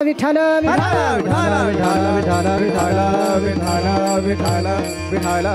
विठ्ठल विठ्ठल विठ्ठल विठ्ठल विठ्ठल विठ्ठल।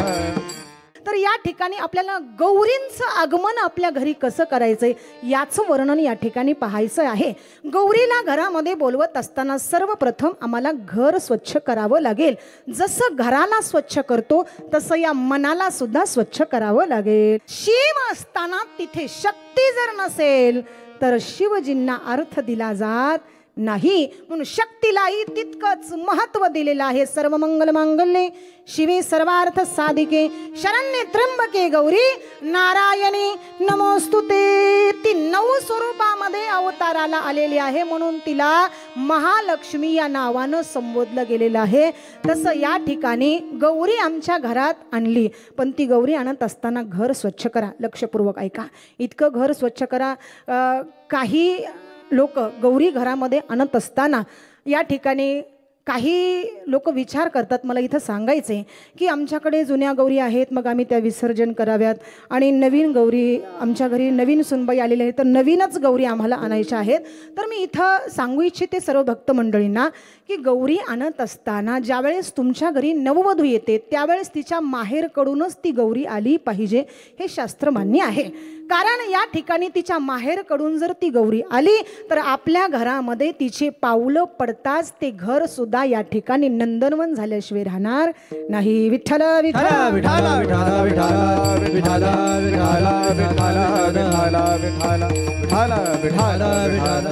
तर या ठिकाणी आपल्याला गौरींचं आगमन आपल्या घरी कसं करायचंय याचं वर्णन या ठिकाणी पाहायचं आहे। गौरीला घरामध्ये बोलवत असताना सर्वप्रथम आम्हाला घर स्वच्छ करावं लागेल। जसं घराला स्वच्छ करतो तसं या मनाला सुद्धा स्वच्छ करावं लागेल। शिव असताना तिथे शक्ती जर नसेल तर शिवजींना अर्थ दिला जात नाही, म्हणून शक्तीलाही तितकंच महत्व दिलेलं आहे। सर्व मंगल मांगल्ये शिवे सर्वार्थ साधिके शरण्ये त्र्यंबके गौरी नारायणी नमोस्तुते। ती 9 स्वरूपामध्ये अवताराला आलेली आहे, म्हणून तिला महालक्ष्मी या नावानं संबोधलं गेलेलं आहे। तसं या ठिकाणी गौरी आमच्या घरात आणली, पण ती गौरी आणत असताना घर स्वच्छ करा। लक्षपूर्वक ऐका, इतकं घर स्वच्छ करा। काही लोक गौरी घरामध्ये आणत असताना या ठिकाणी काही लोक विचार करतात, मला इथं सांगायचे की आमच्याकडे जुन्या गौरी आहेत, मग आम्ही त्या विसर्जन कराव्यात, आणि नवीन गौरी आमच्या घरी नवीन सुनबाई आलेली आहे, तर नवीनच गौरी आम्हाला आणायच्या आहेत। तर मी इथं सांगू इच्छिते सर्व भक्त मंडळींना की गौरी आणत असताना ज्यावेळेस तुमच्या घरी नववधू येते त्यावेळेस तिच्या माहेरकडूनच ती गौरी आली पाहिजे, हे शास्त्र मान्य आहे। कारण या ठिकाणी तिच्या माहेरकडून जर ती गौरी आली तर आपल्या घरामध्ये तिचे पाऊलं पडताच ते घर सुद्धा या ठिकाणी नंदनवन झाल्याशिवाय राहणार नाही। विठ्ठल विठ्ठल विठ्ठल विठ्ठल विठ्ठल विठ्ठल।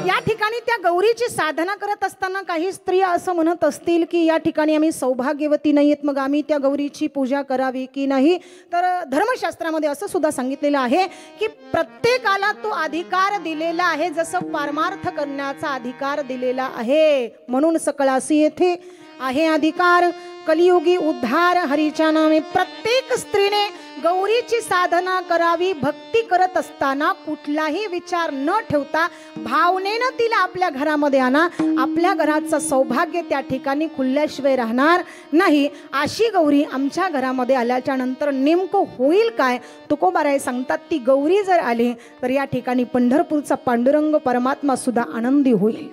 या ठिकाणी त्या गौरीची साधना करत असताना काही स्त्रिया असं म्हणत असतील की या ठिकाणी आम्ही सौभाग्यवती नाहीत, मग आम्ही त्या गौरीची पूजा करावी की नाही। तर धर्मशास्त्रामध्ये असं सुद्धा सांगितलेलं आहे की प्रत्येकाला तो अधिकार दिलेला आहे, जसं परमार्थ करण्याचा अधिकार दिलेला आहे। म्हणून सकळासी येथे आहे अधिकार, कलियुगी उद्धार हरीच्या नामे। प्रत्येक स्त्रीने गौरीची साधना करावी, भक्ती करत असताना कुठलाही विचार न ठेवता भावनेनं तिला आपल्या घरामध्ये आणा। आपल्या घराचं सौभाग्य त्या ठिकाणी खुलल्याशिवाय राहणार नाही। अशी गौरी आमच्या घरामध्ये आल्याच्या नंतर नेमकं होईल काय, तुकोबाराय सांगतात, ती गौरी जर आली तर या ठिकाणी पंढरपूरचा पांडुरंग परमात्मा सुद्धा आनंदी होईल,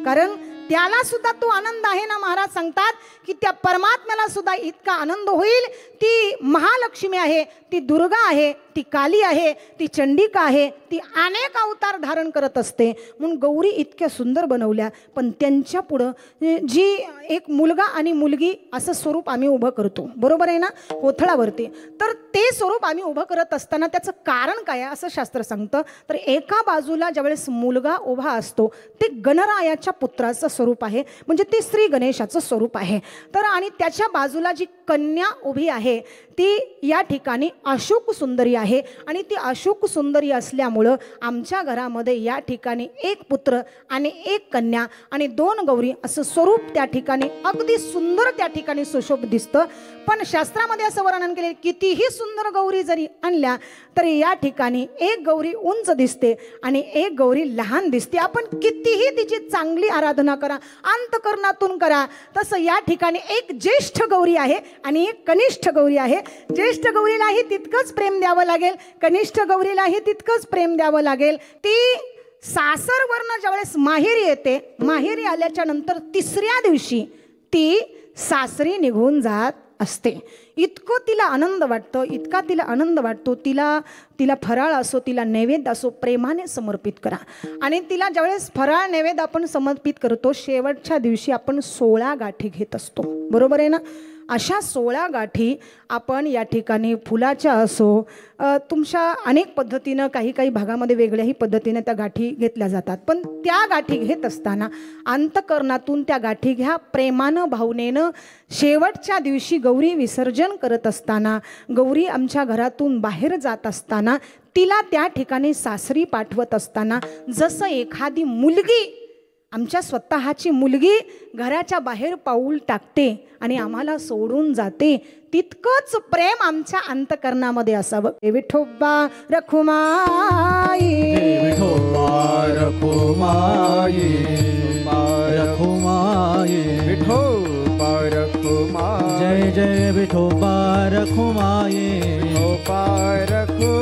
कारण त्याला सुद्धा तो आनंद आहे ना। महाराज सांगतात की त्या परमात्म्याला सुद्धा इतका आनंद होईल। ती महालक्ष्मी आहे, ती दुर्गा आहे, ती काली आहे, ती चंडिका आहे, ती अनेक अवतार धारण करत असते। म्हणून गौरी इतक्या सुंदर बनवल्या, पण त्यांच्या पुढं जी एक मुलगा आणि मुलगी असं स्वरूप आम्ही उभं करतो, बरोबर आहे ना, कोथळावरती। तर ते स्वरूप आम्ही उभं करत असताना त्याचं कारण काय असं शास्त्र सांगतं। तर एका बाजूला ज्यावेळेस मुलगा उभा असतो ते गणरायाच्या पुत्राचं स्वरूप आहे, म्हणजे ते श्री गणेशाचं स्वरूप आहे। तर आणि त्याच्या बाजूला जी कन्या उभी आहे ती या ठिकाणी अशोक सुंदरी आहे, आणि ती अशोक सुंदरी असल्यामुळं आमच्या घरामध्ये या ठिकाणी एक पुत्र आणि एक कन्या आणि 2 गौरी असं स्वरूप त्या ठिकाणी अगदी सुंदर त्या ठिकाणी सुशोभ दिसतं। पण शास्त्रामध्ये असं वर्णन केले, कितीही सुंदर गौरी जरी आणल्या तरी या ठिकाणी एक गौरी उंच दिसते आणि एक गौरी लहान दिसते। आपण कितीही तिची चांगली आराधना करा, अंतकरणातून करा, तसं या ठिकाणी एक ज्येष्ठ गौरी आहे आणि एक कनिष्ठ गौरी आहे। ज्येष्ठ गौरीलाही तितकंच प्रेम द्यावं लागेल, कनिष्ठ गौरीलाही तितकंच प्रेम द्यावं लागेल। ती सासरवरनं ज्यावेळेस माहेरी येते, माहेरी आल्याच्या नंतर 3ऱ्या दिवशी ती सासरी निघून जात असते। इतकं तिला आनंद वाटतो, इतका तिला आनंद वाटतो। तिला फराळ असो, तिला नैवेद्य असो, प्रेमाने समर्पित करा। आणि तिला ज्यावेळेस फराळ नैवेद्य आपण समर्पित करतो, शेवटच्या दिवशी आपण 16 गाठी घेत असतो, बरोबर आहे ना। अशा 16 गाठी आपण या ठिकाणी फुलाच्या असो, तुमच्या अनेक पद्धतीनं काही भागामध्ये वेगळ्याही पद्धतीने त्या गाठी घेतल्या जातात, पण त्या गाठी घेत असताना अंतकरणातून त्या गाठी घ्या, प्रेमानं भावनेनं। शेवटच्या दिवशी गौरी विसर्जन करत असताना, गौरी आमच्या घरातून बाहेर जात असताना, तिला त्या ठिकाणी सासरी पाठवत असताना जसं एखादी मुलगी, आमच्या स्वतःची मुलगी घराच्या बाहेर पाऊल टाकते आणि आम्हाला सोडून जाते, तितकंच प्रेम आमच्या अंतकरणामध्ये असावं। विठोबा रखुमाई, विठोबा रखुमाई, रखुमाई, विठोबा रखुमाई, जय जय विठोबा रखुमाई, विठोबा रखुमाई।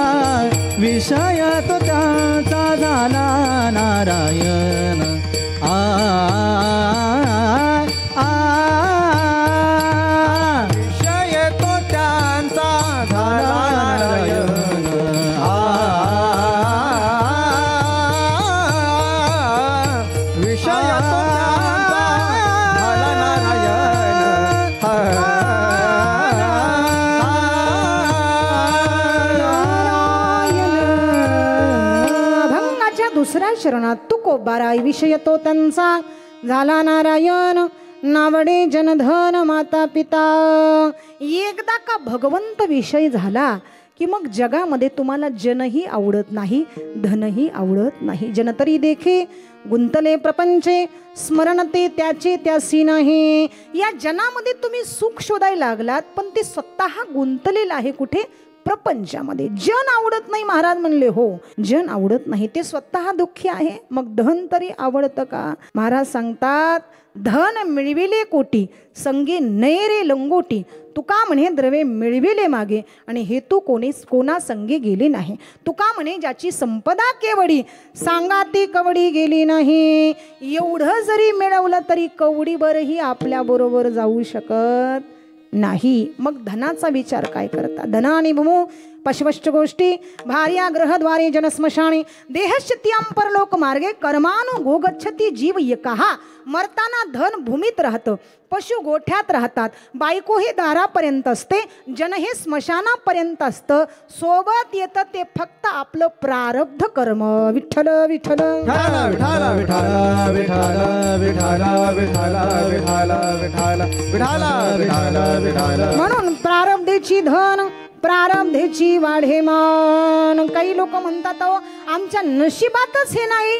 शरणात तुकोबाराय विषय तो त्यांचा झाला नारायण नावडे जनधन माता पिता. एकदा का भगवंत विषय झाला की मग जगामध्ये तुम्हाला जनही आवडत नाही, धनही आवडत नाही. जन तरी देखे गुंतले प्रपंचे स्मरण ते त्याचे त्यासी नाही. या जनामध्ये तुम्ही सुख शोधायला लागलात, पण ते स्वतः गुंतलेलं आहे कुठे? प्रपंचामध्ये. जन आवडत नाही. महाराज म्हणले हो, जन आवडत नाही, ते स्वतः दुःखी आहे, मग धन तरी आवडतं का? महाराज सांगतात धन मिळविले कोटी संगे नैरे लंगोटी. तुका म्हणे द्रव्ये मिळविले मागे आणि हेतू कोणा संगे गेले नाही. तुका म्हणे ज्याची संपदा केवडी सांगा ती कवडी गेली नाही. एवढं जरी मिळवलं तरी कवडीभरही आपल्या बरोबर जाऊ शकत नाही. मग धनाचा विचार काय करता? धनानि भूमो पशवश्च गोष्टी भार्या ग्रहद्वारे जनस्मशाने देहश्चित्यां परलोक मार्गे कर्मानु गोगच्छती जीव एकहा. मरताना धन भूमीत राहतं, पशु गोठ्यात राहतात, बायको हे दारापर्यंत असते, जन हे स्मशानापर्यंत असतं. सोबत येतं ते फक्त आपलं प्रारब्ध कर्म. विठ्ठल विठ्ठल विठाला विठाला विठाला विठाला विठाला विठाला विठाला विठाला विठाला विठाला. म्हणून प्रारब्धेची धन प्रारब्धेची वाढे मान. काही लोक म्हणतात अहो आमच्या नशिबातच हे नाही.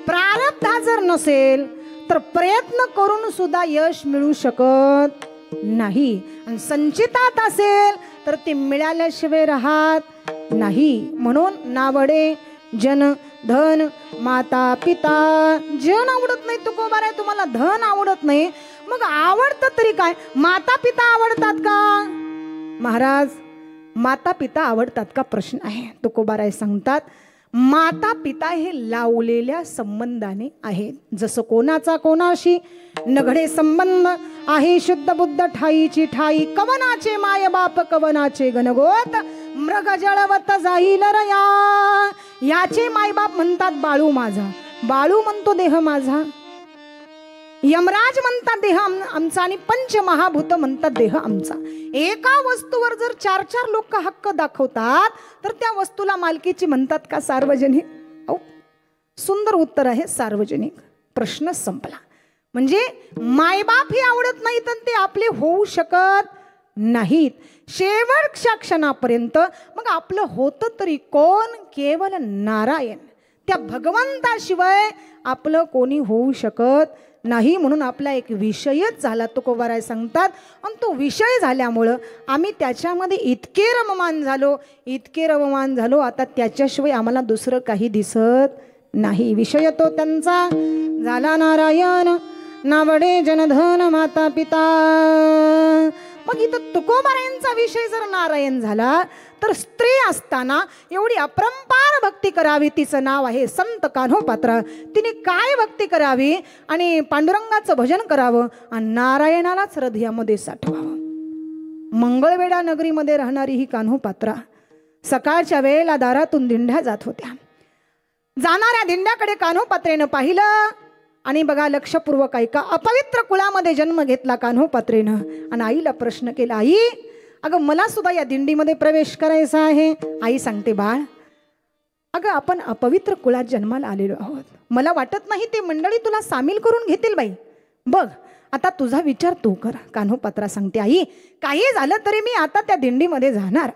प्रारब्ध जर नसेल तर प्रयत्न करून सुद्धा यश मिळू शकत नाही, आणि संचितात असेल तर ते मिळाल्याशिवाय राहत नाही. म्हणून नावडे जन धन माता पिता. जन आवडत नाही तुकोबाराय, तुम्हाला धन आवडत नाही, मग आवडतं तरी काय? माता पिता आवडतात का? महाराज माता पिता आवडतात का प्रश्न आहे. तुकोबाराय सांगतात माता पिता हे लावलेल्या संबंधाने आहेत. जसं कोणाचा कोणाशी नघडे संबंध आहे शुद्ध बुद्ध ठाईची ठाई. कवनाचे माय बाप कवनाचे गणगोत मृग जळवत जाईल रया. याचे मायबाप म्हणतात बाळू माझा, बाळू म्हणतो देह माझा. यमराज म्हणतात देह आमचा आणि पंचमहाभूत म्हणतात देह आमचा. एका वस्तूवर जर 4-4 लोक हक्क दाखवतात तर त्या वस्तूला मालकीची म्हणतात का सार्वजनिक? सुंदर उत्तर आहे सार्वजनिक. प्रश्न संपला. म्हणजे मायबाप हे आवडत नाही तर ते आपले होऊ शकत नाहीत शेवटच्या क्षणापर्यंत. मग आपलं होतं तरी कोण? केवळ नारायण. त्या भगवंताशिवाय आपलं कोणी होऊ शकत नाही. म्हणून आपला एक विषयच झाला तुकोबाराय सांगतात, आणि तो विषय झाल्यामुळं आम्ही त्याच्यामध्ये इतके रममान झालो आता त्याच्याशिवाय आम्हाला दुसरं काही दिसत नाही. विषय तो त्यांचा झाला नारायण नावडे जनधन माता पिता. मग इथं तुकोबारायांचा विषय जर नारायण झाला तर स्त्री असताना एवढी अपरंपार भक्ती करावी. तिचं नाव आहे संत कान्होपात्रा. तिने काय भक्ती करावी आणि पांडुरंगाचं भजन करावं आणि नारायणालाच हृदयामध्ये साठवावं. मंगळवेढा नगरीमध्ये राहणारी ही कान्होपात्रा सकाळच्या वेळेला दारातून दिंड्या जात होत्या. जाणाऱ्या दिंड्याकडे कान्होपात्रेनं पाहिलं आणि बघा लक्षपूर्वक ऐका. अपवित्र कुळामध्ये जन्म घेतला कान्होपात्रेनं आणि आईला प्रश्न केला, आई अगं मला सुद्धा या दिंडीमध्ये प्रवेश करायचा आहे. आई सांगते बाळ अगं आपण अपवित्र कुळात जन्माला आलेलो आहोत, मला वाटत नाही ते मंडळी तुला सामील करून घेतील बाई. बघ आता तुझा विचार तू कर. कान्होपात्रा सांगते आई काही झालं तरी मी आता त्या दिंडीमध्ये जाणार.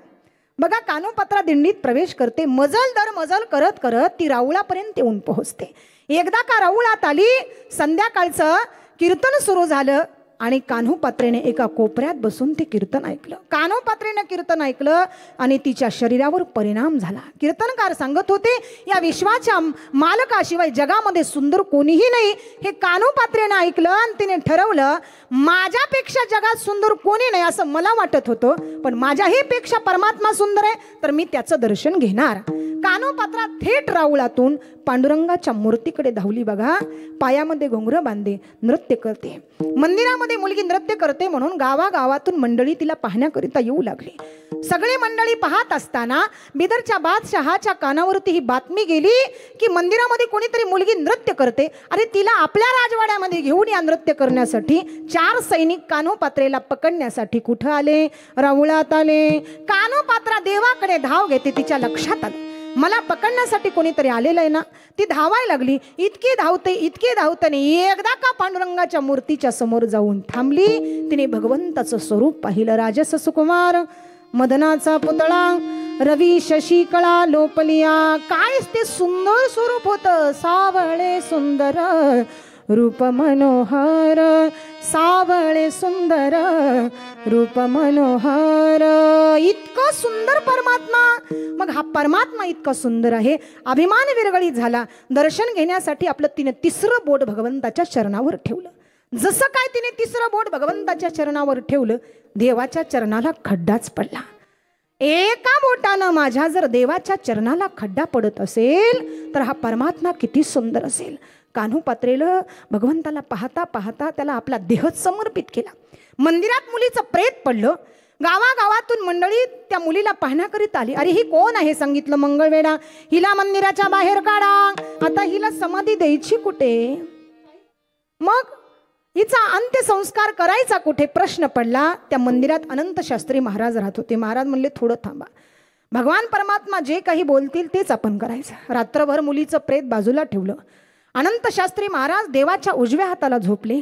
बघा कान्होपात्रा दिंडीत प्रवेश करते. मजल दर मजल करत करत ती राऊळापर्यंत येऊन पोहोचते. एकदा का राऊळात आली, संध्याकाळचं कीर्तन सुरू झालं आणि कान्होपात्रेने एका कोपऱ्यात बसून ते कीर्तन ऐकलं. कान्होपात्रेने कीर्तन ऐकलं आणि तिच्या शरीरावर परिणाम झाला. कीर्तनकार सांगत होते या विश्वाच्या मालकाशिवाय जगामध्ये सुंदर कोणीही नाही. हे कान्होपात्रेने ऐकलं आणि तिने ठरवलं माझ्यापेक्षा जगात सुंदर कोणी नाही असं मला वाटत होतं, पण माझ्याही पेक्षा परमात्मा सुंदर आहे तर मी त्याचं दर्शन घेणार. कान्होपात्रा थेट राऊळातून पांडुरंगाच्या मूर्तीकडे धावली. बघा पायामध्ये घुंगरं बांधे नृत्य करते. मंदिरामध्ये मुलगी नृत्य करते म्हणून गावागावातून मंडळी तिला पाहण्याकरिता येऊ लागली. सगळे मंडळी पाहत असताना बिदरच्या बादशहाच्या कानावरती ही बातमी गेली की मंदिरामध्ये कोणीतरी मुलगी नृत्य करते. अरे तिला आपल्या राजवाड्यामध्ये घेऊन या नृत्य करण्यासाठी. 4 सैनिक कान्होपात्रेला पकडण्यासाठी कुठं आले? राऊळात आले. कान्होपात्रा देवाकडे धाव घेते. तिच्या लक्षात आलं मला पकडण्यासाठी कोणीतरी आलेलं आहे ना. ती धावायला लागली, इतकी धावते एकदा का पांडुरंगाच्या मूर्तीच्या समोर जाऊन थांबली. तिने भगवंताचं स्वरूप पाहिलं. राजस सुकुमार मदनाचा पुतळा, रवी शशी कळा लोपलिया. काय ते सुंदर स्वरूप होतं. सावळे सुंदर रूप मनोहर, सावळे सुंदर रूप मनोहर. इतकं सुंदर परमात्मा. मग हा परमात्मा इतका सुंदर आहे. अभिमान विरगळीत झाला. दर्शन घेण्यासाठी आपलं तिने तिसरं बोट भगवंताच्या चरणावर ठेवलं. जसं काय तिने तिसरं बोट भगवंताच्या चरणावर ठेवलं, देवाच्या चरणाला खड्डाच पडला. एका बोटानं माझ्या जर देवाच्या चरणाला खड्डा पडत असेल तर हा परमात्मा किती सुंदर असेल. कान्होपात्रेला भगवंताला पाहता पाहता त्याला आपला देहच समर्पित केला. मंदिरात मुलीचं प्रेत पडलं. गावागावातून मंडळी त्या मुलीला पाहण्याकरिता आली. अरे ही कोण आहे? सांगितलं मंगळवेढा. हिला मंदिराच्या बाहेर काढा. आता हिला समाधी द्यायची कुठे? मग हिचा अंत्यसंस्कार करायचा कुठे? प्रश्न पडला. त्या मंदिरात अनंत शास्त्री महाराज राहत होते. महाराज म्हणले थोडं थांबा. भगवान परमात्मा जे काही बोलतील तेच आपण करायचं. रात्रभर मुलीचं प्रेत बाजूला ठेवलं. अनंत शास्त्री महाराज देवाच्या उजव्या हाताला झोपले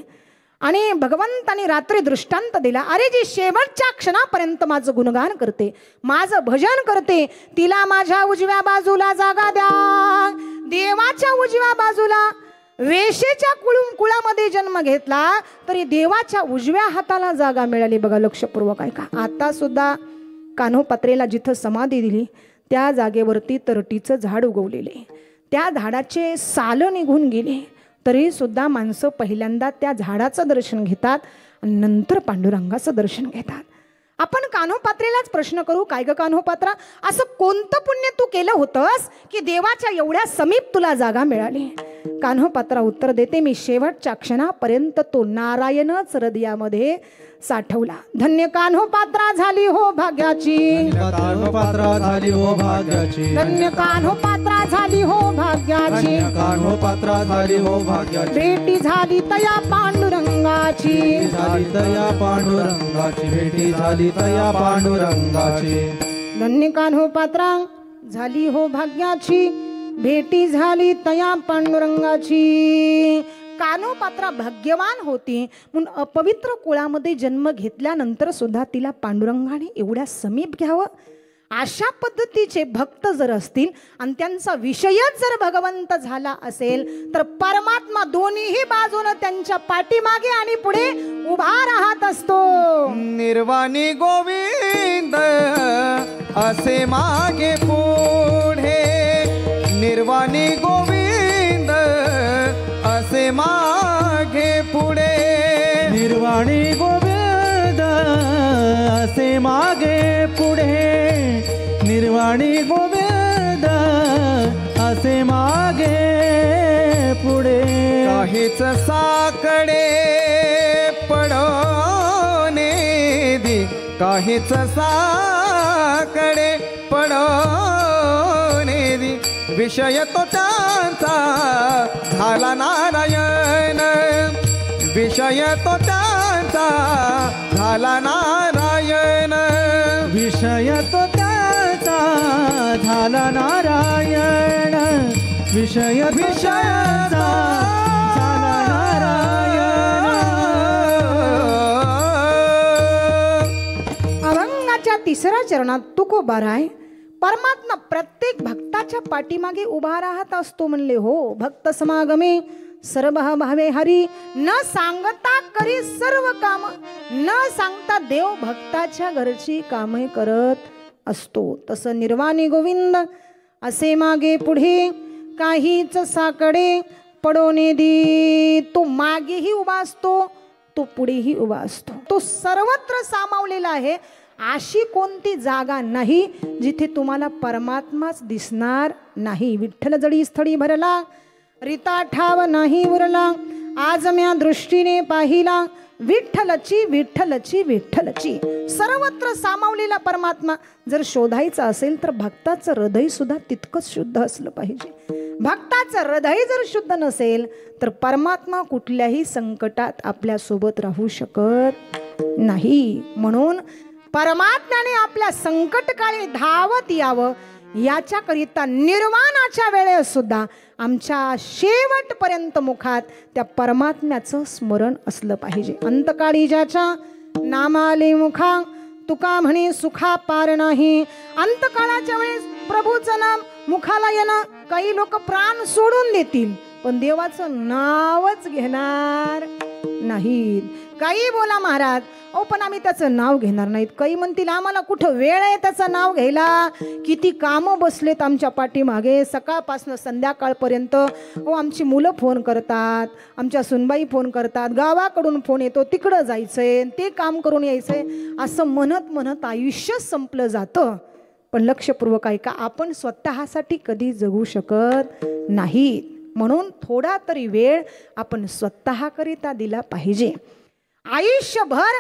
आणि भगवंताने रात्री दृष्टांत दिला. अरे जी शेवटच्या क्षणापर्यंत माझं गुणगान करते, माझं भजन करते, तिला माझ्या उजव्या बाजूला जागा द्या. देवाच्या उजव्या बाजूला वेशेच्या कुळामध्ये जन्म घेतला तरी देवाच्या उजव्या हाताला जागा मिळाली. बघा लक्षपूर्वक ऐका. आता सुद्धा कान्होपात्रेला जिथं समाधी दिली त्या जागेवरती तरटीचं झाड उगवलेले. त्या झाडाचे साल निघून गेले तरी सुद्धा माणसं पहिल्यांदा त्या झाडाचं दर्शन घेतात आणि नंतर पांडुरंगाचं दर्शन घेतात. आपण कान्होपात्रेलाच प्रश्न करू, काय ग कान्होपात्रा, असं कोणतं पुण्य तू केलं होतंस की देवाच्या एवढ्या समीप तुला जागा मिळाली? कान्होपात्रा उत्तर देते, मी शेवटच्या क्षणापर्यंत तो नारायणच हृदयामध्ये साठवला. धन्य कान्होपात्रा झाली हो भाग्याची, कान्होपात्रा झाली हो भाग्याची, धन्य कान्होपात्रा झाली हो भाग्याची, कान्होपात्रा झाली हो भाग्याची. भेटी झाली तया पांडुरंगाची, झाली तया पांडुरंगाची, भेटी झाली तया पांडुरंगाची. धन्य कान्होपात्रा झाली हो भाग्याची, भेटी झाली तया पांडुरंगाची. कान्होपात्रा भाग्यवान होती म्हणून अपवित्र कुळामध्ये जन्म घेतल्यानंतर सुद्धा तिला पांडुरंगाने एवढ्या समीप घ्यावं. अशा पद्धतीचे भक्त जर असतील आणि त्यांचा विषयच जर भगवंत झाला असेल तर परमात्मा दोन्हीही बाजूने त्यांच्या पाठीमागे आणि पुढे उभा राहत असतो. निर्वाणी गोविंद असे मागे पुढे, निर्वाणी गोविंद असे मागे पुढे, निर्वाणी गोविंद असे मागे पुढे, निर्वाणी गोविंद असे मागे पुढे. काहीच साकडे पडोने दी, काहीच साकडे पडोने दी, विषय तो त्यांचा झाला नारायण, विषय तो त्यांचा झाला नारायण, विषय तो त्याचा झाला नारायण, विषय विषयाचा झाला नारायण. अभंगाच्या तिसऱ्या चरणात तुकोबाराय परमात्मा प्रत्येक भक्ताच्या पाठीमागे उभा राहत असतो म्हणले. हो भक्त समागमे सर्व भावे हरी, न सांगता करी सर्व काम, न सांगता देव भक्ताच्या घरची कामे करत असतो. तसं निर्वाणी गोविंद असे मागे पुढे, काहीच साकडे पडोने दी. तो मागेही उभा असतो, तो पुढेही उभा असतो. तो सर्वत्र सामावलेला आहे. अशी कोणती जागा नाही जिथे तुम्हाला परमात्माच दिसणार नाही. विठ्ठल जडी स्थळी भरला, रीता ठाव नाही उरला, आज म्या दृष्टीने पाहिला, विठ्ठलची विठ्ठलची विठ्ठलची. सर्वत्र सामावलेला परमात्मा जर शोधायचा असेल तर भक्ताचं हृदय सुद्धा तितकंच शुद्ध असलं पाहिजे. भक्ताचं हृदय जर शुद्ध नसेल तर परमात्मा कुठल्याही संकटात आपल्या सोबत राहू शकत नाही. म्हणून परमात्म्याने आपल्या संकटकाळी धावत यावं याच्याकरिता निर्वाणाच्या वेळेस सुद्धा आमच्या शेवटपर्यंत मुखात त्या परमात्म्याचं स्मरण असलं पाहिजे. अंतकाळी ज्याच्या नामाले मुखा तुका म्हणे सुखा पार नाही. अंतकाळाच्या वेळेस प्रभूचं नाम मुखाला येणं, काही लोक प्राण सोडून देतील पण देवाचं नावच घेणार नाहीत. काही बोला महाराज, ओ पण आम्ही त्याचं नाव घेणार नाहीत. काही म्हणतील आम्हाला कुठं वेळ आहे त्याचं नाव घ्यायला, किती कामं बसलेत आमच्या पाठीमागे सकाळपासून संध्याकाळपर्यंत. ओ आमची मुलं फोन करतात, आमच्या सुनबाई फोन करतात, गावाकडून फोन येतो तिकडं जायचंय, ते काम करून यायचंय, असं म्हणत म्हणत आयुष्य संपलं जातं. पण लक्षपूर्वक ऐका, आपण स्वतःसाठी कधी जगू शकत नाही. म्हणून थोडा तरी वेळ आपण स्वतःकरिता दिला पाहिजे. आयुष्यभर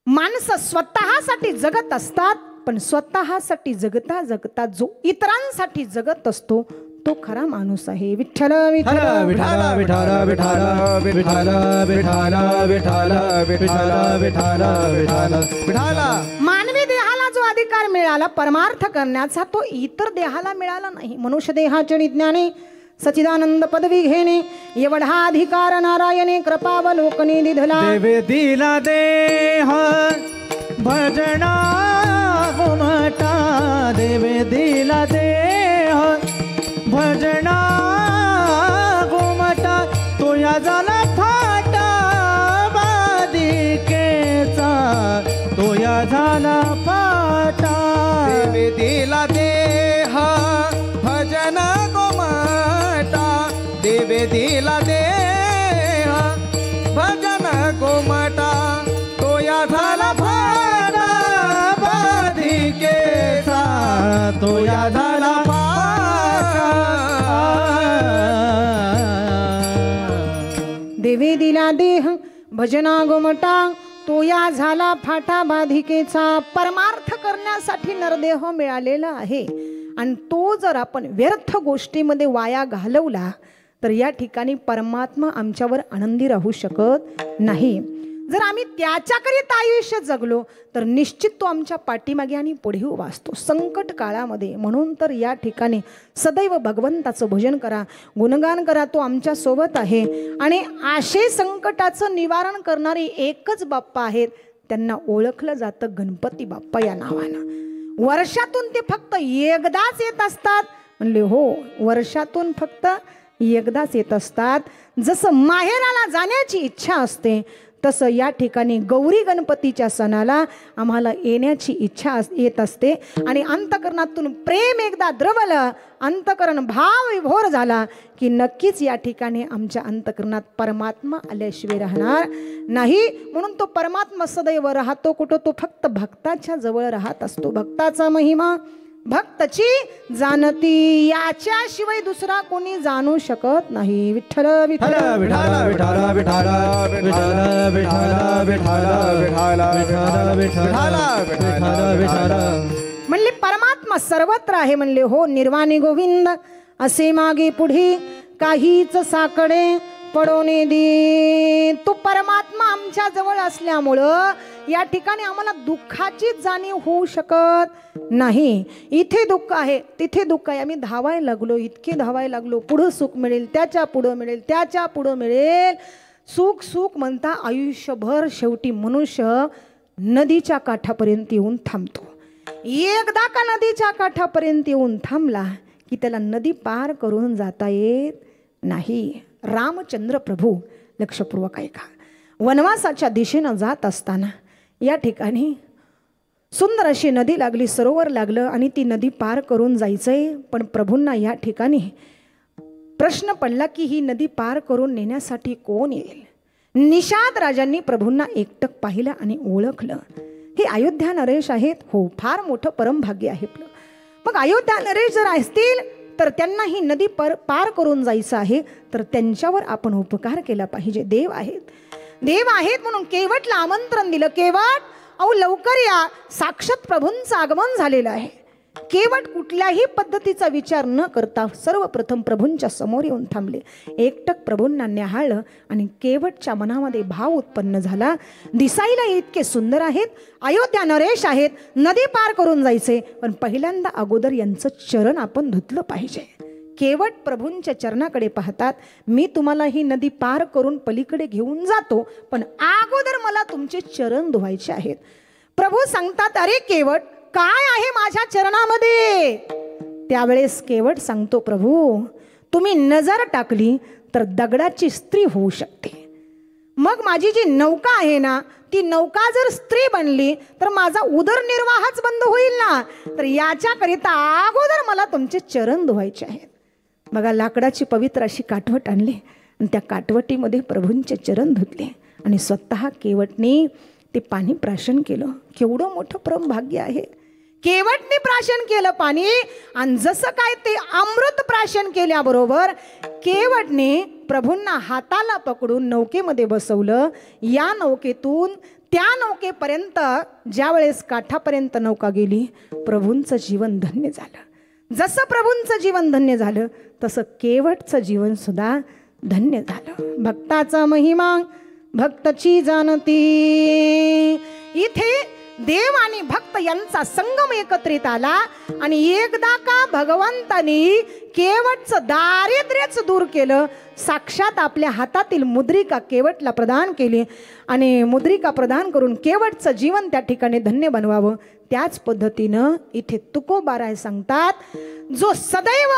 माणसं स्वतःसाठी जगत असतात, पण स्वतःसाठी जगता जगता जो इतरांसाठी जगत असतो तो खरा माणूस आहे. विठ्ठल विठ्ठल विठाला विठाला विठाला विठाला विठाला विठाला विठाला विठाला विठाला विठाला. मानवी देहाला जो अधिकार मिळाला परमार्थ करण्याचा तो इतर देहाला मिळाला नाही. मनुष्य देहाचे ज्ञाने सचिदानंद पदवी घेणे एवढा अधिकार नारायणे कृपावलोकने दिधला. देवे दिला देह भजना घुमटा, देवे दिला देह भजना घुमटा, तो या झाला फाटा बाधिकेचा, तो या झाला फाटा. देवे दिला देह भजन गोमटा, देवे दिला देह भजन गोमटा, तो या झाला फाटा बाधिकेचा, तो या झाला फाटा. देवे दिला देह भजना गोमटा, तो या झाला फाटा बाधिकेचा. परमार्थ करण्यासाठी नरदेह मिळालेला आहे आणि तो जर आपण व्यर्थ गोष्टीमध्ये वाया घालवला तर या ठिकाणी परमात्मा आमच्यावर आनंदी राहू शकत नाही. जर आम्ही त्याच्याकरिता आयुष्य जगलो तर निश्चित तो आमच्या पाठीमागे आणि पुढे उभा असतो संकट काळामध्ये. म्हणून तर या ठिकाणी सदैव भगवंताचं भजन करा, गुणगान करा, तो आमच्या सोबत आहे. आणि असे संकटाचं निवारण करणारे एकच बाप्पा आहेत, त्यांना ओळखलं जातं गणपती बाप्पा या नावानं. वर्षातून ते फक्त एकदाच येत असतात. म्हणले हो, वर्षातून फक्त एकदाच येत असतात. जसं माहेराला जाण्याची इच्छा असते तसं या ठिकाणी गौरी गणपतीच्या सणाला आम्हाला येण्याची इच्छा येत असते. आणि अंतकरणातून प्रेम एकदा द्रवलं, अंतकरण भाव विभोर झाला की नक्कीच या ठिकाणी आमच्या अंतकरणात परमात्मा आल्याशिवाय राहणार नाही. म्हणून तो परमात्मा सदैव राहतो कुठं? तो फक्त भक्ताच्या जवळ राहत असतो. भक्ताचा महिमा भक्तची जाणती, याच्याशिवाय दुसरा कोणी जाणू शकत नाही. विठ्ठल विठ्ठल विठाला विठाला विठाला विठाला विठाला विठाला विठाला विठाला विठाला विठाला. म्हणले परमात्मा सर्वत्र आहे. म्हणले हो, निर्वाणी गोविंद असे मागे पुढे काहीच साकडे पडोने दे. तो परमात्मा आमच्या जवळ असल्यामुळं या ठिकाणी आम्हाला दुःखाची जाणीव होऊ शकत नाही. इथे दुःख आहे, तिथे दुःख आहे, आम्ही धावायला लागलो, इतके धावायला लागलो, पुढं सुख मिळेल, त्याच्या पुढं मिळेल, त्याच्या पुढं मिळेल, सुख सुख म्हणता आयुष्यभर शेवटी मनुष्य नदीच्या काठापर्यंत येऊन थांबतो. एकदा का नदीच्या काठापर्यंत येऊन थांबला की त्याला नदी पार करून जाता येत नाही. रामचंद्र प्रभू, लक्षपूर्वक ऐका, वनवासाच्या दिशेनं जात असताना या ठिकाणी सुंदर अशी नदी लागली, सरोवर लागलं आणि ती नदी पार करून जायचंय. पण प्रभूंना या ठिकाणी प्रश्न पडला की ही नदी पार करून नेण्यासाठी कोण येईल? निषाद राजांनी प्रभूंना एकटक पाहिलं आणि ओळखलं, हे अयोध्या नरेश आहेत. हो, फार मोठं परमभाग्य आहे आपलं. मग अयोध्या नरेश जर असतील तर त्यांना ही नदी पार करून जायचं आहे, तर त्यांच्यावर आपण उपकार केला पाहिजे. देव आहेत, देव आहेत म्हणून केवटला आमंत्रण दिलं. केवट, अहो लवकर या, साक्षात प्रभूंचं आगमन झालेलं आहे. केवट कुठल्याही पद्धतीचा विचार न करता सर्वप्रथम प्रभूंच्या समोर येऊन थांबले. एकटक प्रभूंना न्याहाळलं आणि केवटच्या मनामध्ये भाव उत्पन्न झाला. दिसायला इतके सुंदर आहेत, अयोध्या नरेश आहेत, नदी पार करून जायचे, पण पहिल्यांदा अगोदर यांचं चरण आपण धुतलं पाहिजे. केवट प्रभूंच्या चरणाकडे पाहतात, मी तुम्हाला ही नदी पार करून पलीकडे घेऊन जातो, पण अगोदर मला तुमचे चरण धुवायचे आहेत. प्रभू सांगतात, अरे केवट, काय आहे माझ्या चरणामध्ये? त्यावेळेस केवट सांगतो, प्रभू तुम्ही नजर टाकली तर दगडाची स्त्री होऊ शकते. मग माझी जी नौका आहे ना, ती नौका जर स्त्री बनली तर माझा उदरनिर्वाहच बंद होईल ना. तर याच्याकरिता अगोदर मला तुमचे चरण धुवायचे आहेत. बघा, लाकडाची पवित्र अशी काठवट आणली आणि त्या काठवटीमध्ये प्रभूंचे चरण धुतले आणि स्वतः केवटने ते पाणी प्राशन केलं. केवढं मोठं परम भाग्य आहे. केवटने प्राशन केलं पाणी, आणि जसं काय ते अमृत प्राशन केल्याबरोबर केवटने प्रभूंना हाताला पकडून नौकेमध्ये बसवलं. या नौकेतून त्या नौकेपर्यंत ज्या वेळेस काठापर्यंत नौका गेली, प्रभूंचं जीवन धन्य झालं. जसं प्रभूंचं जीवन धन्य झालं तसं केवटचं जीवन सुद्धा धन्य झालं. भक्ताचा महिमा भक्तची जाणती. इथे देव आणि भक्त यांचा संगम एकत्रित आला आणि एकदा का भगवंतानी केवटचं दारिद्र्यच दूर केलं. साक्षात आपल्या हातातील मुद्रिका केवटला प्रदान केली आणि मुद्रिका प्रदान करून केवटचं जीवन त्या ठिकाणी धन्य बनवावं. त्याच पद्धतीनं इथे तुकोबाराय सांगतात, जो सदैव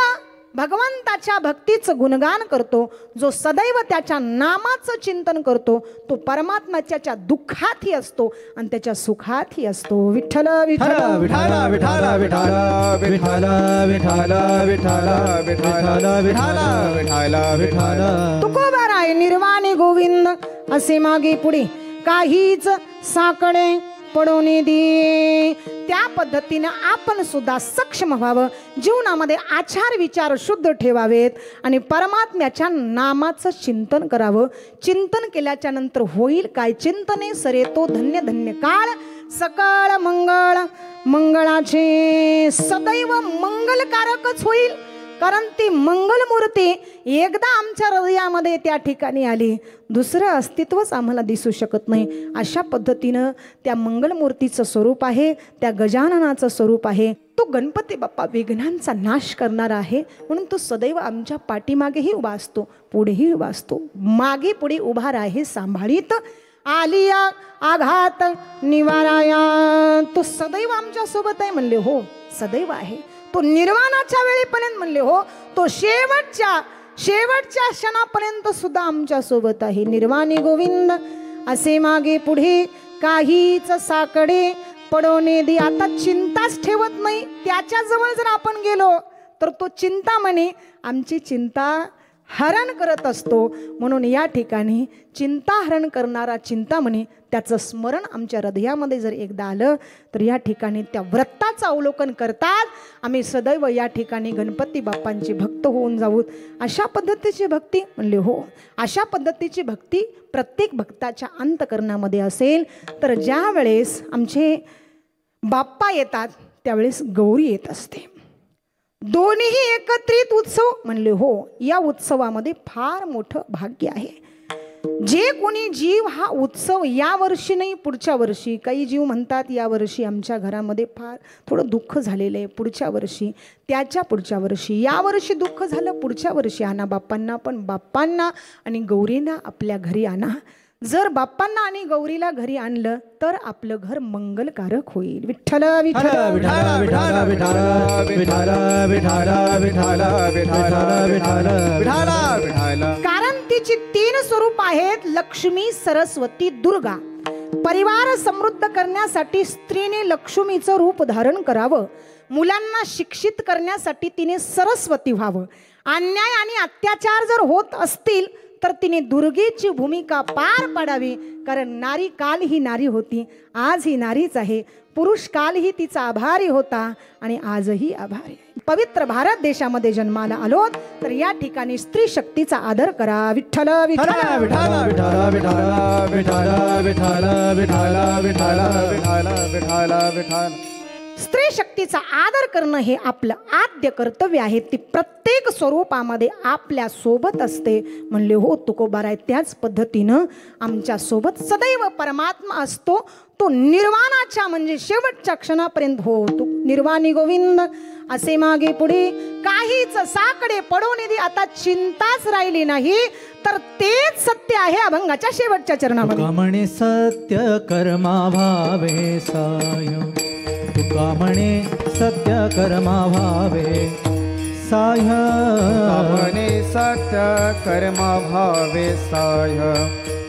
भगवंताच्या भक्तीचं गुणगान करतो, जो सदैव त्याच्या नामाचं चिंतन करतो, तो परमात्म्याच्या दुःखातही असतो आणि त्याच्या सुखातही असतो. विठ्ठल विठ्ठल विठाला विठाला विठाला विठाला विठाला विठाला विठाला विठाला विठाला विठाला. तुकोबाराय निर्वाणी गोविंद असे मागे पुढे काहीच साकडे पडून दे. त्या पद्धतीनं आपण सुद्धा सक्षम व्हावं, जीवनामध्ये आचार विचार शुद्ध ठेवावेत आणि परमात्म्याच्या नामाचं चिंतन करावं. चिंतन केल्याच्या नंतर होईल काय? चिंतने सरे तो धन्य धन्य काळ. सकळ मंगळ मंगळाचे सदैव मंगलकारकच होईल, कारण ती मंगलमूर्ती एकदा आमच्या हृदयामध्ये त्या ठिकाणी आली, दुसरं अस्तित्वच आम्हाला दिसू शकत नाही. अशा पद्धतीनं त्या मंगलमूर्तीचं स्वरूप आहे, त्या गजाननाचं स्वरूप आहे. तो गणपती बाप्पा विघ्नांचा नाश करणारा आहे, म्हणून तो सदैव आमच्या पाठीमागेही उभा असतो, पुढेही उभा असतो. मागे पुढे उभा राहे सांभाळीत आलिया आघात निवाराया. तो सदैव आमच्या सोबत आहे म्हणले, हो सदैव आहे. तो निर्वाणाच्या वेळेपर्यंत म्हणले, हो तो शेवटच्या क्षणापर्यंत सुद्धा आमच्या सोबत आहे. निर्वाणी गोविंद असे मागे पुढे काहीच साकडे पडवणे दे. आता चिंताच ठेवत नाही. त्याच्या जवळ जर आपण गेलो तर तो चिंतामणी आमची चिंता हरण करत असतो. म्हणून या ठिकाणी चिंता हरण करणारा चिंतामणी, त्याचं स्मरण आमच्या हृदयामध्ये जर एकदा आलं तर या ठिकाणी त्या व्रताचं अवलोकन करतात आम्ही सदैव या ठिकाणी गणपती बाप्पांचे भक्त होऊन जाऊ. अशा पद्धतीची भक्ती म्हणले, हो अशा पद्धतीची भक्ती प्रत्येक भक्ताच्या अंतकरणामध्ये असेल तर ज्या वेळेस आमचे बाप्पा येतात त्यावेळेस गौरी येत असते. दोन्ही एकत्रित उत्सव म्हणले, हो या उत्सवामध्ये फार मोठं भाग्य आहे. जे कोणी जीव हा उत्सव या वर्षी नाही पुढच्या वर्षी, काही जीव म्हणतात या वर्षी आमच्या घरामध्ये फार थोडं दुःख झालेलं आहे, पुढच्या वर्षी, त्याच्या पुढच्या वर्षी, या वर्षी दुःख झालं पुढच्या वर्षी आणा बाप्पांना. पण बाप्पांना आणि गौरींना आपल्या घरी आणा. जर बाप्पांना आणि गौरीला घरी आणलं तर आपलं घर मंगलकारक होईल. विठ्ठल विठ्ठल विठाला विठाला विठाला विठाला विठाला विठाला विठाला विठाला विठाला विठाला. कारण तिची 3 स्वरूप आहेत, लक्ष्मी, सरस्वती, दुर्गा. परिवार समृद्ध करण्यासाठी स्त्रीने लक्ष्मीचं रूप धारण करावं, मुलांना शिक्षित करण्यासाठी तिने सरस्वती व्हावं. अन्याय आणि अत्याचार जर होत असतील तर तिने दुर्गेची भूमिका पार पाडावी. कारण नारी काल ही नारी होती, आज ही नारीच आहे. पुरुष काल ही तिचा आभारी होता आणि आजही आभारी आहे. पवित्र भारत देशामध्ये जन्माला आलो तर या ठिकाणी स्त्री शक्तीचा आदर करा. विठ्ठल विठ्ठल विठाला विठाला विठाला विठाला विठाला विठाला विठाला विठाला विठाला विठाला. स्त्री शक्तीचा आदर करणं हे आपलं आद्य कर्तव्य आहे. ती प्रत्येक स्वरूपामध्ये आपल्या सोबत असते. म्हणले हो तुकोबाराय, त्याच पद्धतीनं आमच्या सोबत सदैव परमात्मा असतो. तो निर्वाणाच्या म्हणजे शेवटच्या क्षणापर्यंत हो तू निर्वाणी गोविंद असे मागे पुढे काहीच साकडे पडून दे. आता चिंताच राहिली नाही तर तेच सत्य आहे अभंगाच्या शेवटच्या चरणामध्ये. म्हणे सत्य कर्मा भावे साय, तुका म्हणे सत्य कर्मा भावे साय, म्हणे सत्य कर्मा भावे साय,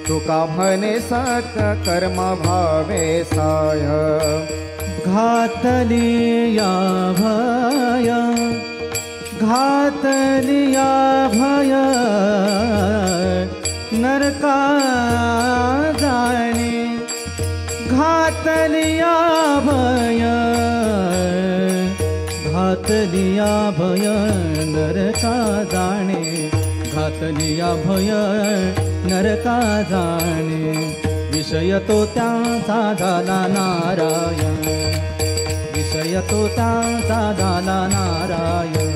तुका म्हणे सत्य कर्मा भावे साय. घातलिया भय, घातलिया भय नरका जाणे, घातलिया भय, घातलिया भय नरका जाणे, घातलिया भय नरका जाणे. विषय तो त्यांचा झाला नारायण, विषय तो त्यांचा झाला नारायण.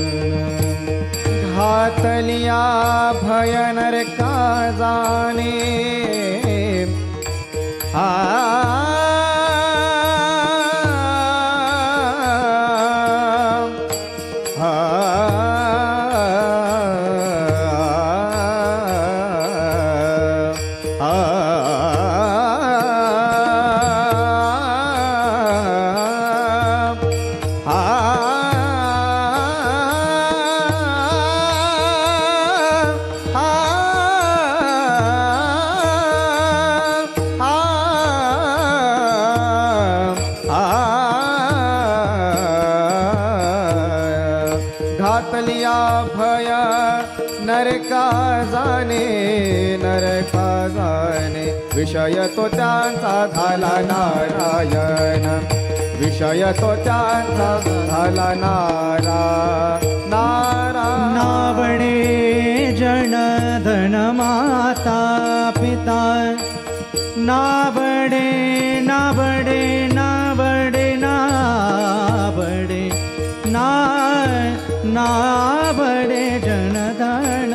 घातलिया भय नरका जाणे, घातलिया भय नरका जाणे, नरका जाणे. विषय तो त्यांचा झाला नारायण, विषय तो त्यांचा झाला नारायण. नावडे जन धन माता पिता, नावडे नावडे नावडे नावडे नावडे जनधन,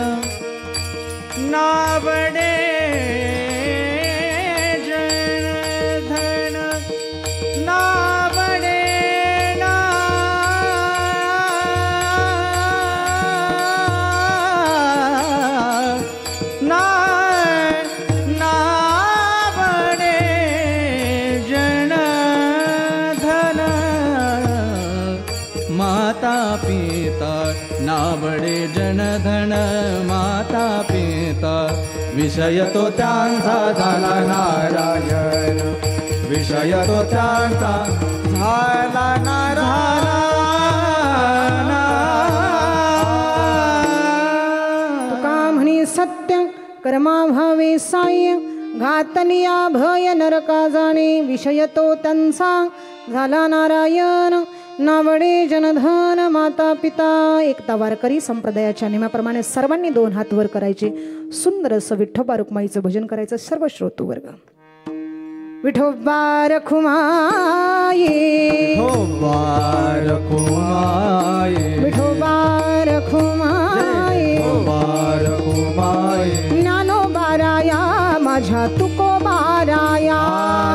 नावडे जनधन, नावडे नावडे जनधन, माता पिता नावडे जनधन, माता पिता. विषय तो त्यांचा झाला नारायण, विषय तो त्यांचा झाला नारायण. तुका म्हणे सत्य कर्मा भावे साय, घातलिया भय नरका जाणे. विषय तो त्यांचा झाला नारायण, नावडे जनधन माता पिता. एकता वारकरी संप्रदायाच्या नियमाप्रमाणे सर्वांनी 2 हात वर करायचे. सुंदर असं विठोबा रुक्माईचं भजन करायचं सर्व श्रोतू वर्ग. विठोबा रखुमाये, विठोबा रखुमाये, विठोबा रखुमाये, विठोबा रखुमाये. ज्ञानोबाराया माझ्या तुकोबाराया,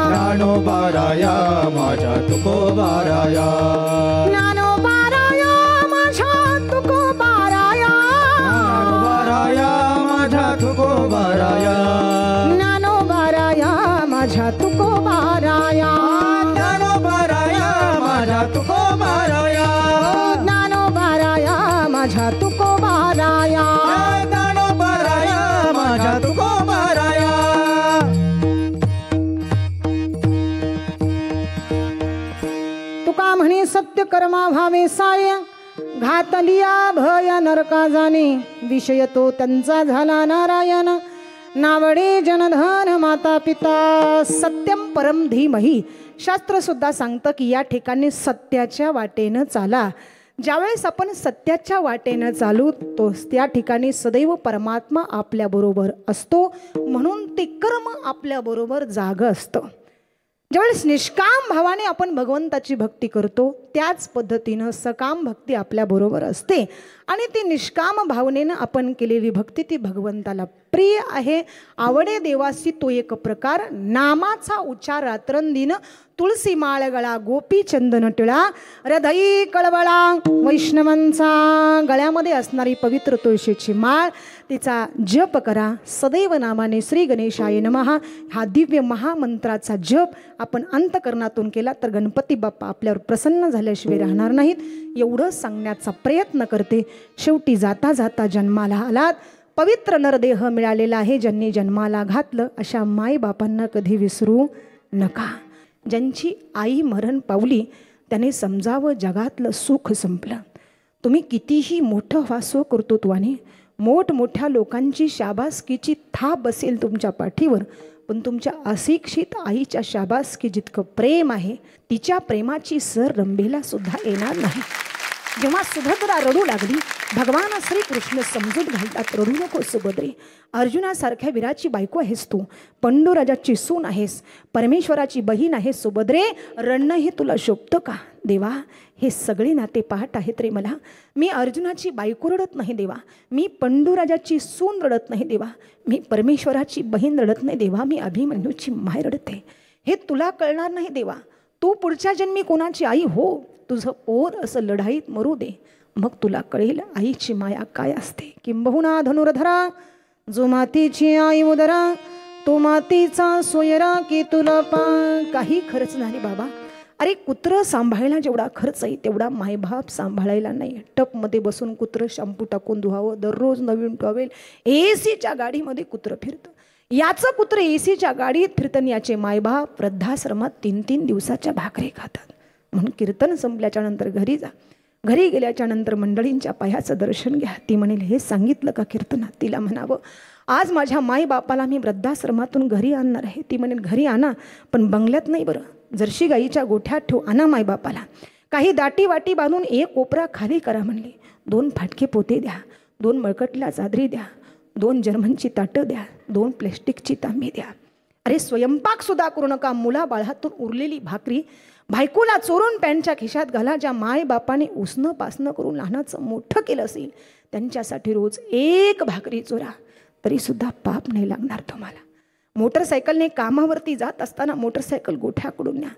ज्ञानोबाराया माझ्या तुकोबाराया, ज्ञानोबाराया माझ्या तुकोबाराया, ज्ञानोबाराया माझ्या तुकोबाराया, ज्ञानोबाराया माझ्या तुकोबाराया, ज्ञानोबाराया माझ्या तुकोबाराया, ज्ञानोबाराया माझ्या तुकोबाराया, ज्ञानोबाराया माझ्या तुकोबाराया. तुका म्हणे सत्य कर्मा भावे साय, घातलिया भय नरका जाणे. विषय तो त्यांचा झाला नारायण, नावडे जनधन माता पिता. सत्यम परम धीमहि. शास्त्र सुद्धा सांगतं की या ठिकाणी सत्याच्या वाटेनं चाला. ज्यावेळेस आपण सत्याच्या वाटेनं चालू तो त्या ठिकाणी सदैव परमात्मा आपल्याबरोबर असतो. म्हणून ते कर्म आपल्याबरोबर जागं असतं. ज्यावेळेस निष्काम भावाने आपण भगवंताची भक्ती करतो त्याच पद्धतीनं सकाम भक्ती आपल्याबरोबर असते आणि ती निष्काम भावनेनं आपण केलेली भक्ती ती भगवंताला प्रिय आहे. आवडे देवासी तो एक प्रकार, नामाचा उच्चार रात्रंदिन, तुळसी माळ गळा गोपी चंदन टिळा, हृदयी कळवळा वैष्णवांचा, गळ्यामध्ये असणारी पवित्र तुळशीची माळ तिचा जप करा. सदैव नामाने श्री गणेशाय नमः हा दिव्य महामंत्राचा जप आपण अंतकरणातून केला तर गणपती बाप्पा आपल्यावर प्रसन्न झाल्याशिवाय राहणार नाहीत एवढं सांगण्याचा प्रयत्न करते. शेवटी जाता जाता जन्माला आलात, पवित्र नरदेह मिळालेला आहे, ज्यांनी जन्माला घातलं अशा माईबापांना कधी विसरू नका. ज्यांची आई मरण पावली त्याने समजावं जगातलं सुख संपलं. तुम्ही कितीही मोठं व्हासो कर्तृत्वाने, मोठमोठ्या लोकांची शाबासकीची थाप बसेल तुमच्या पाठीवर, पण तुमच्या अशिक्षित आईच्या शाबासकी जितकं प्रेम आहे तिच्या प्रेमाची सर रंभेला सुद्धा येणार नाही. जेव्हा सुभद्रा रडू लागली, भगवान श्रीकृष्ण समजूत घालतात, रडू नको सुभद्रे, अर्जुनासारख्या वीराची बायको आहेस तू, पंडूराजाची सून आहेस, परमेश्वराची बहीण आहेस सुभद्रे, रडणंही तुला शोभतं का? देवा हे सगळे नाते पाहत आहेत रे मला. मी अर्जुनाची बायको रडत नाही देवा, मी पंडूराजाची सून रडत नाही देवा, मी परमेश्वराची बहीण रडत नाही देवा, मी अभिमन्यूची माय रडते. हे तुला कळणार नाही देवा. तू पुढच्या जन्मी कोणाची आई हो, तुझं पोर असं लढाईत मरू दे, मग तुला कळेल आईची माया काय असते. किंबहुना धनुर्धरा जो मातीची आई उदरा, तो मातीचा सोयरा की तुला पा. काही खर्च नाही बाबा. अरे कुत्रं सांभाळायला जेवढा खर्च आहे तेवढा मायबाप सांभाळायला नाही. टपमध्ये बसून कुत्रं शॅम्पू टाकून धुवावं, दररोज नवीन टॉवेल, एसीच्या गाडीमध्ये कुत्रं फिरतं. याचं कुत्रं एसीच्या गाडीत फिरतं, याचे मायबाप वृद्धाश्रमात 3-3 दिवसाच्या भाकरी खातात. म्हणून कीर्तन संपल्याच्या नंतर घरी जा. घरी गेल्याच्या नंतर मंडळींच्या पायाचं दर्शन घ्या. ती म्हणेल हे सांगितलं का कीर्तनात? तिला म्हणावं आज माझ्या माईबापाला मी वृद्धाश्रमातून घरी आणणार आहे. ती म्हणेल घरी आणा, पण बंगल्यात नाही बरं, जर्शी गाईच्या गोठ्यात ठेवू, आणा माईबापाला. काही दाटी वाटी बांधून एक कोपरा खाली करा म्हणली. 2 फाटके पोते द्या, 2 मळकटल्या चादरी द्या, 2 जर्मनची ताटं द्या, 2 प्लॅस्टिकची तांबी द्या. अरे स्वयंपाक सुद्धा करू नका. मुलाबाळातून उरलेली भाकरी बायकोला चोरून पॅन्टच्या खिशात घाला. ज्या माय बापाने उसणं पासणं करून लहानाचं मोठं केलं असेल त्यांच्यासाठी रोज 1 भाकरी चोरा, तरीसुद्धा पाप नाही लागणार तुम्हाला. मोटरसायकलने कामावरती जात असताना मोटरसायकल गोठ्याकडून न्या.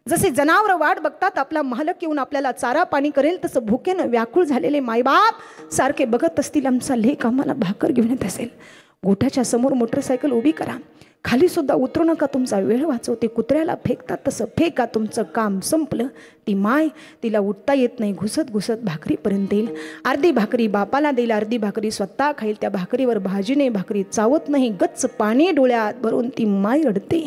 जसे जनावर वाट बघतात आपला मालक येऊन आपल्याला चारा पाणी करेल, तसं भुकेनं व्याकुळ झालेले मायबाप सारखे बघत असतील आमचा लेक आम्हाला भाकर घेऊन येत असेल. गोठ्याच्या समोर मोटरसायकल उभी करा, खाली सुद्धा उतरू नका, तुमचा वेळ वाचवते. कुत्र्याला फेकतात तसं फेका, तुमचं काम संपलं. ती माय, तिला उठता येत नाही, घुसत घुसत भाकरीपर्यंत येईल. अर्धी भाकरी बापाला देईल, अर्धी भाकरी स्वतः खाईल. त्या भाकरीवर भाजीने भाकरी चावत नाही, गच्च पाणी डोळ्यात भरून ती माय रडते.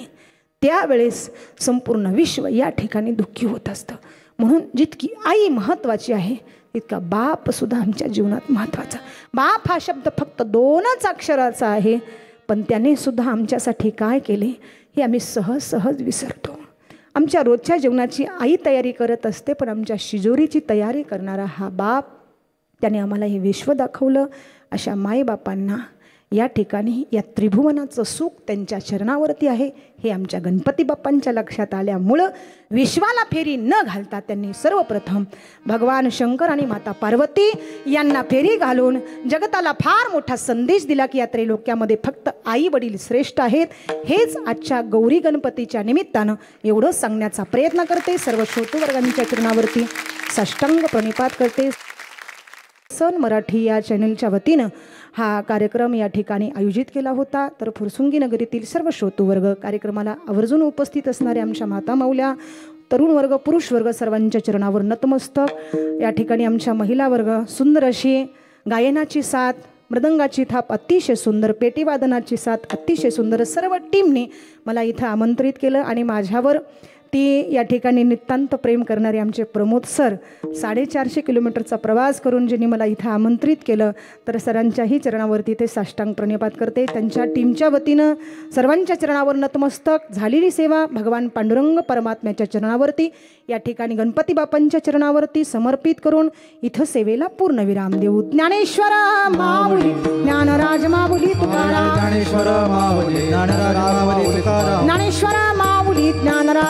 त्यावेळेस संपूर्ण विश्व या ठिकाणी दुःखी होत असतं. म्हणून जितकी आई महत्त्वाची आहे तितका बाप सुद्धा आमच्या जीवनात महत्त्वाचा. बाप हा शब्द फक्त 2च अक्षराचा आहे, पण त्याने सुद्धा आमच्यासाठी काय केले हे आम्ही सहज सहज विसरतो. आमच्या रोजच्या जीवनाची आई तयारी करत असते, पण आमच्या शिजोरीची तयारी करणारा हा बाप, त्याने आम्हाला हे विश्व दाखवलं. अशा मायबापांना या ठिकाणी या त्रिभुवनाचं सुख त्यांच्या चरणावरती आहे हे आमच्या गणपती बाप्पांच्या लक्षात आल्यामुळं विश्वाला फेरी न घालता त्यांनी सर्वप्रथम भगवान शंकर आणि माता पार्वती यांना फेरी घालून जगताला फार मोठा संदेश दिला की या त्रैलोक्यामध्ये फक्त आई वडील श्रेष्ठ आहेत. हेच आजच्या गौरी गणपतीच्या निमित्तानं एवढं सांगण्याचा प्रयत्न करते. सर्व श्रोतृवर्गांच्या चरणावरती साष्टांग प्रणिपात करते. सन मराठी या चॅनलच्या वतीनं हा कार्यक्रम या ठिकाणी आयोजित केला होता. तर फुरसुंगी नगरीतील सर्व श्रोतृवर्ग, कार्यक्रमाला आवर्जून उपस्थित असणाऱ्या आमच्या माता माऊल्या, तरुण वर्ग, पुरुष वर्ग सर्वांच्या चरणावर नतमस्तक. या ठिकाणी आमच्या महिला वर्ग, सुंदर अशी गायनाची साथ, मृदंगाची थाप अतिशय सुंदर, पेटीवादनाची साथ अतिशय सुंदर, सर्व टीमने मला इथं आमंत्रित केलं आणि माझ्यावर ती या ठिकाणी नितांत प्रेम करणारे आमचे प्रमोद सर 450 किलोमीटरचा प्रवास करून ज्यांनी मला इथं आमंत्रित केलं, तर सरांच्याही चरणावरती ते साष्टांग प्रणिपात करते. त्यांच्या टीमच्या वतीनं सर्वांच्या चरणावर नतमस्तक. झालेली सेवा भगवान पांडुरंग परमात्म्याच्या चरणावरती या ठिकाणी गणपती बाप्पांच्या चरणावरती समर्पित करून इथं सेवेला पूर्णविराम देऊ. ज्ञानेश्वर माऊली, ज्ञानराज माऊली तुकाराम, ज्ञानेश्वर माऊली, ज्ञानराज माऊली तुकाराम, ज्ञानेश्वर माऊली, ज्ञानराज